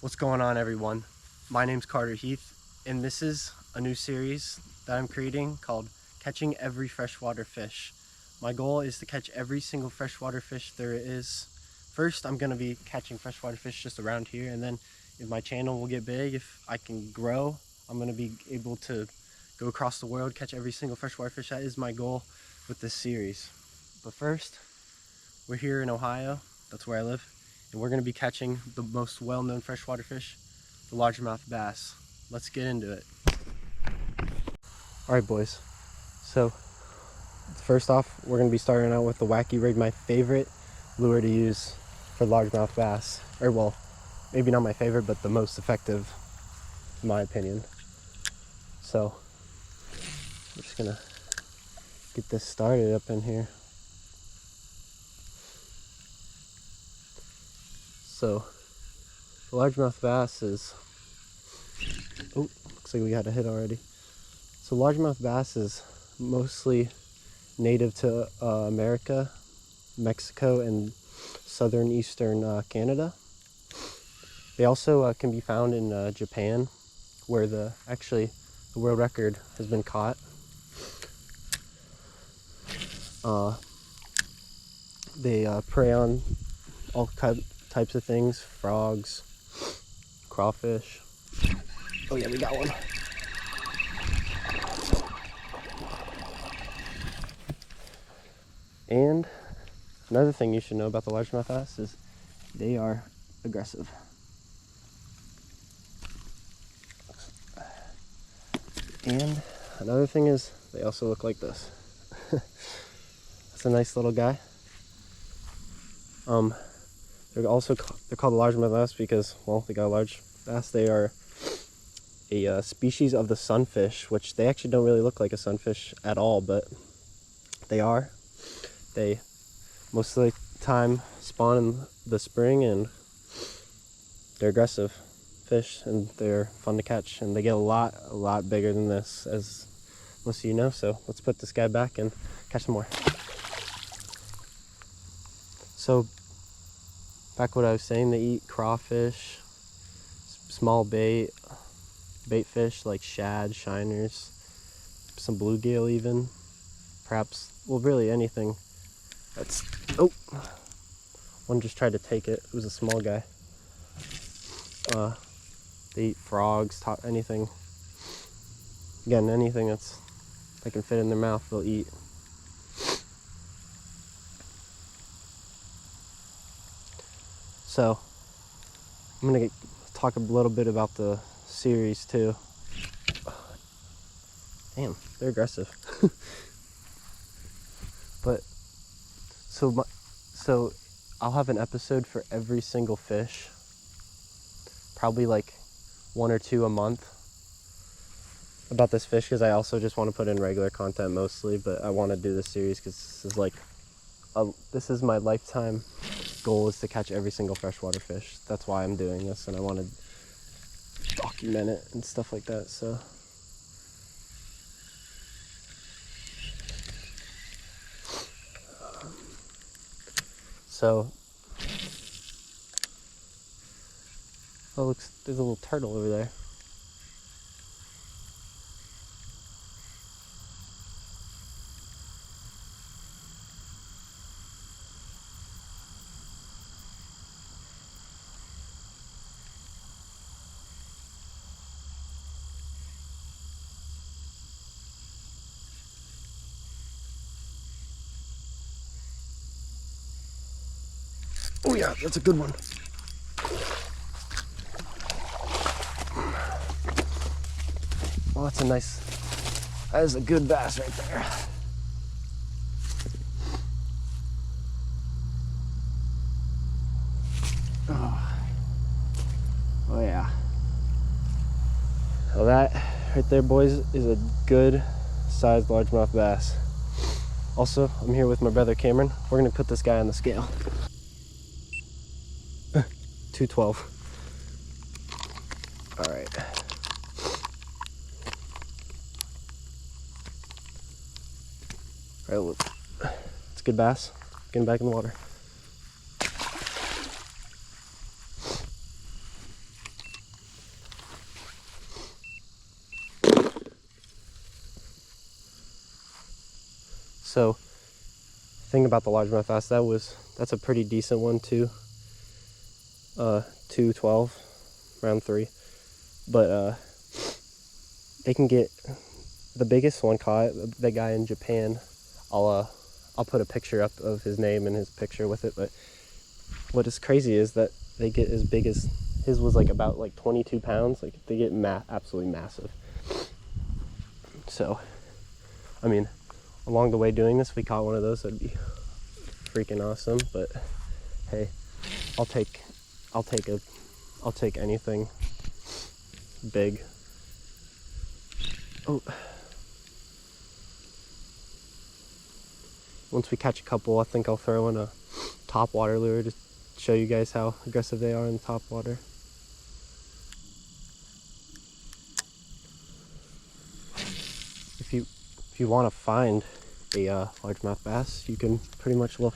What's going on, everyone? My name's Carter Heath, and this is a new series that I'm creating called Catching Every Freshwater Fish. My goal is to catch every single freshwater fish there is. First, I'm going to be catching freshwater fish just around here, and then if my channel will get big, if I can grow, I'm going to be able to go across the world, catch every single freshwater fish. That is my goal with this series. But first, we're here in Ohio. That's where I live. And we're going to be catching the most well-known freshwater fish, the largemouth bass. Let's get into it. All right, boys. So first off, we're going to be starting out with the wacky rig, my favorite lure to use for largemouth bass. Or, well, maybe not my favorite, but the most effective, in my opinion. So I'm just going to get this started up in here. So the largemouth bass is, oh, looks like we got a hit already. So largemouth bass is mostly native to America, Mexico, and southern eastern Canada. They also can be found in Japan, where the world record has been caught. They prey on all types of things: frogs, crawfish. Oh yeah, we got one. And another thing you should know about the largemouth bass is they are aggressive. And another thing is they also look like this. That's a nice little guy. They're called the largemouth bass because, well, they got a large bass. They are a species of the sunfish, which they actually don't really look like a sunfish at all, but they are. They most of the time spawn in the spring, and they're aggressive fish, and they're fun to catch, and they get a lot bigger than this, as most of you know. So let's put this guy back and catch some more. So back what I was saying, they eat crawfish, small bait fish like shad, shiners, some bluegill even, perhaps, well, really anything that's, oh, one just tried to take it. It was a small guy. They eat frogs, anything. Again, anything that can fit in their mouth, they'll eat. So I'm gonna talk a little bit about the series too. Damn, they're aggressive. But so I'll have an episode for every single fish, probably like 1 or 2 a month, about this fish, because I also just want to put in regular content mostly, but I want to do this series because this is my lifetime goal, is to catch every single freshwater fish. That's why I'm doing this, and I want to document it and stuff like that. So oh, look, there's a little turtle over there. Oh yeah, that's a good one. Well, that is a good bass right there. Oh yeah. Well, that right there, boys, is a good sized largemouth bass. Also, I'm here with my brother Cameron. We're gonna put this guy on the scale. 212. All right. All right, look. It's a good bass. Getting back in the water. So thing about the largemouth bass, that's a pretty decent one too. 212, round 3. But they can get the biggest one caught, the guy in Japan. I'll put a picture up of his name and his picture with it. But what is crazy is that they get as big as his was, like about like 22 pounds. Like they get absolutely massive. So, I mean, along the way doing this, we caught one of those. That'd be freaking awesome. But hey, I'll take anything big. Oh, once we catch a couple, I think I'll throw in a top water lure to show you guys how aggressive they are in the top water. If you want to find a largemouth bass, you can pretty much look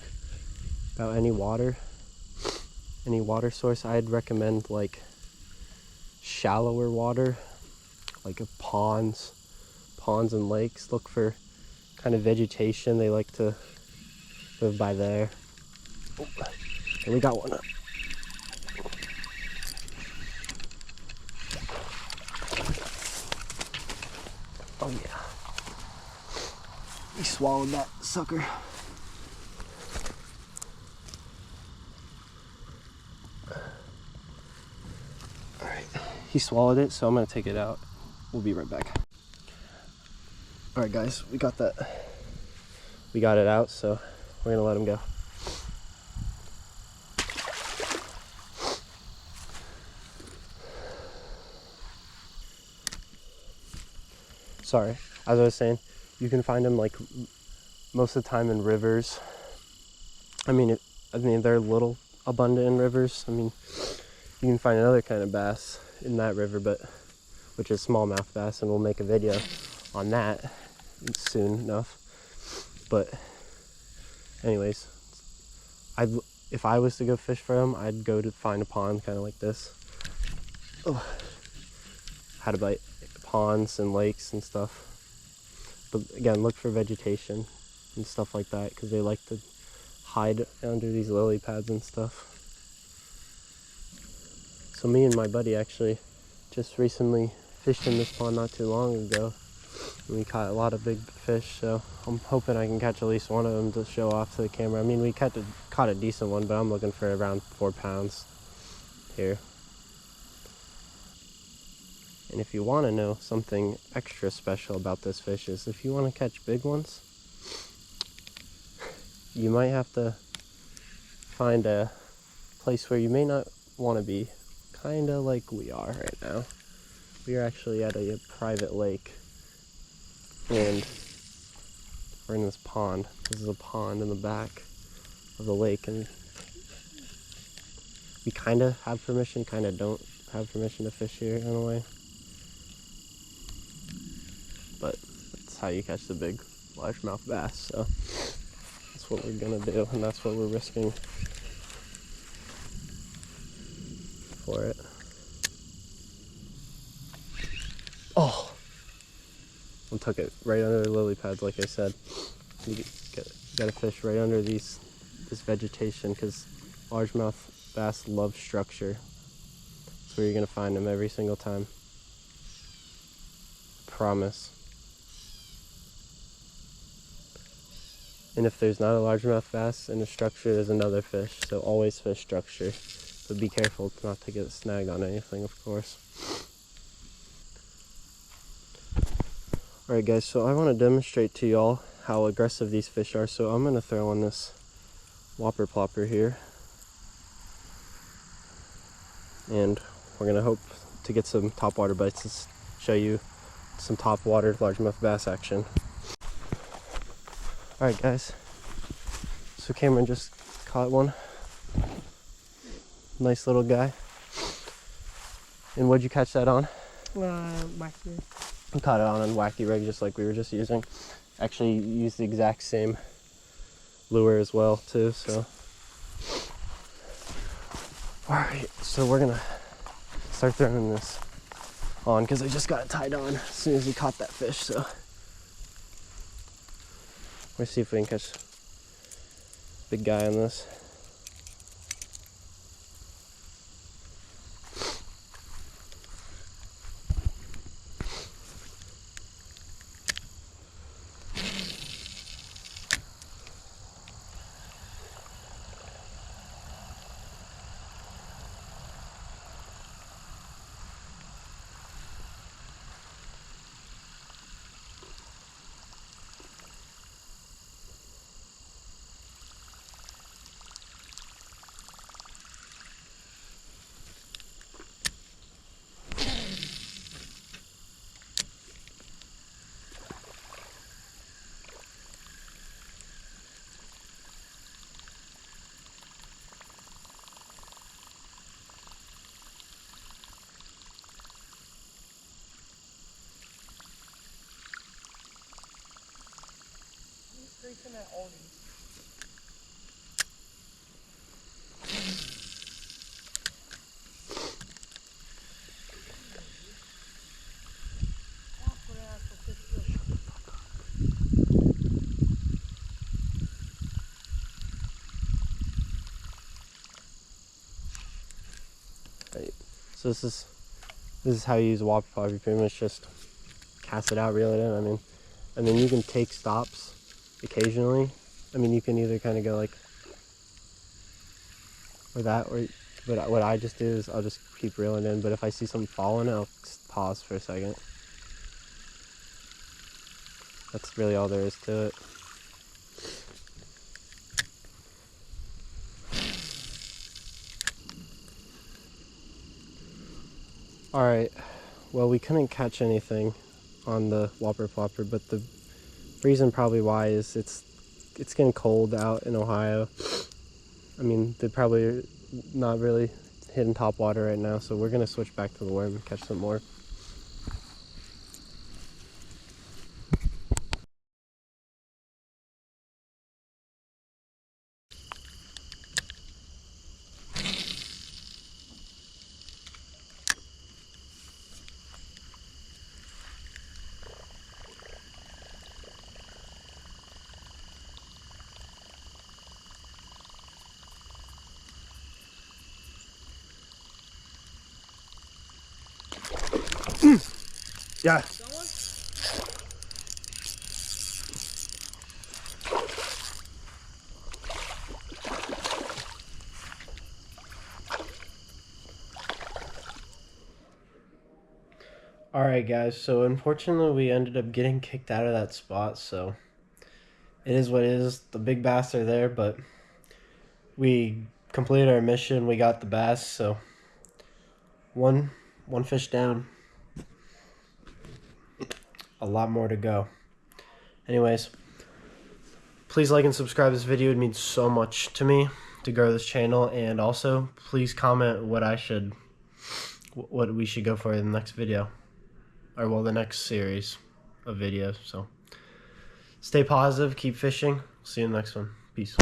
about any water source. I'd recommend like shallower water, like ponds and lakes. Look for kind of vegetation. They like to live by there. Oh, and we got one up. Oh yeah. He swallowed that sucker. Alright, he swallowed it, so I'm gonna take it out. We'll be right back. Alright guys, we got it out, so we're gonna let him go. Sorry, as I was saying, you can find them like most of the time in rivers. I mean they're a little abundant in rivers. I mean, you can find another kind of bass in that river, which is smallmouth bass, and we'll make a video on that soon enough. But anyways, if I was to go fish for them, I'd go to find a pond kind of like this. Oh, how to bite ponds and lakes and stuff. But again, look for vegetation and stuff like that, because they like to hide under these lily pads and stuff. So me and my buddy actually just recently fished in this pond not too long ago, and we caught a lot of big fish, so I'm hoping I can catch at least one of them to show off to the camera. I mean, we caught a decent one, but I'm looking for around 4 pounds here. And if you want to know something extra special about this fish, is if you want to catch big ones, you might have to find a place where you may not want to be, kind of like we are right now. We are actually at a private lake, and we're in this pond. This is a pond in the back of the lake, and we kind of have permission, kind of don't have permission to fish here in a way. But that's how you catch the big largemouth bass, so that's what we're gonna do, and that's what we're risking for it. Oh! I took it right under the lily pads, like I said. You gotta fish right under this vegetation, because largemouth bass love structure. That's where you're gonna find them every single time. Promise. And if there's not a largemouth bass in a structure, there's another fish. So always fish structure. But be careful not to get snagged on anything, of course. Alright guys, so I want to demonstrate to y'all how aggressive these fish are. So I'm going to throw on this whopper plopper here. And we're going to hope to get some topwater bites to show you some topwater largemouth bass action. Alright guys, so Cameron just caught one. Nice little guy. And what'd you catch that on? Wacky. I caught it on a wacky rig, just like we were just using. Actually used the exact same lure as well too, so. Alright, so we're gonna start throwing this on, because I just got it tied on as soon as we caught that fish, so. Let's see if we can catch a big guy on this. Right. So this is how you use a whopper pop. You pretty much just cast it out, reel it in. I mean you can take stops occasionally. I mean you can either kind of go like or that, or but what I just do is I'll just keep reeling in. But if I see something falling, I'll pause for a second. That's really all there is to it. Alright, well we couldn't catch anything on the whopper plopper, but the reason probably why is it's getting cold out in Ohio. I mean, they're probably not really hitting top water right now, so we're gonna switch back to the worm and catch some more. Yeah. Alright guys, so unfortunately we ended up getting kicked out of that spot, so it is what it is. The big bass are there, but we completed our mission. We got the bass, so one fish down. A lot more to go. Anyways, please like and subscribe this video. It means so much to me to grow this channel, and also please comment what we should go for in the next video, or well, the next series of videos. So stay positive, keep fishing. See you in the next one. Peace.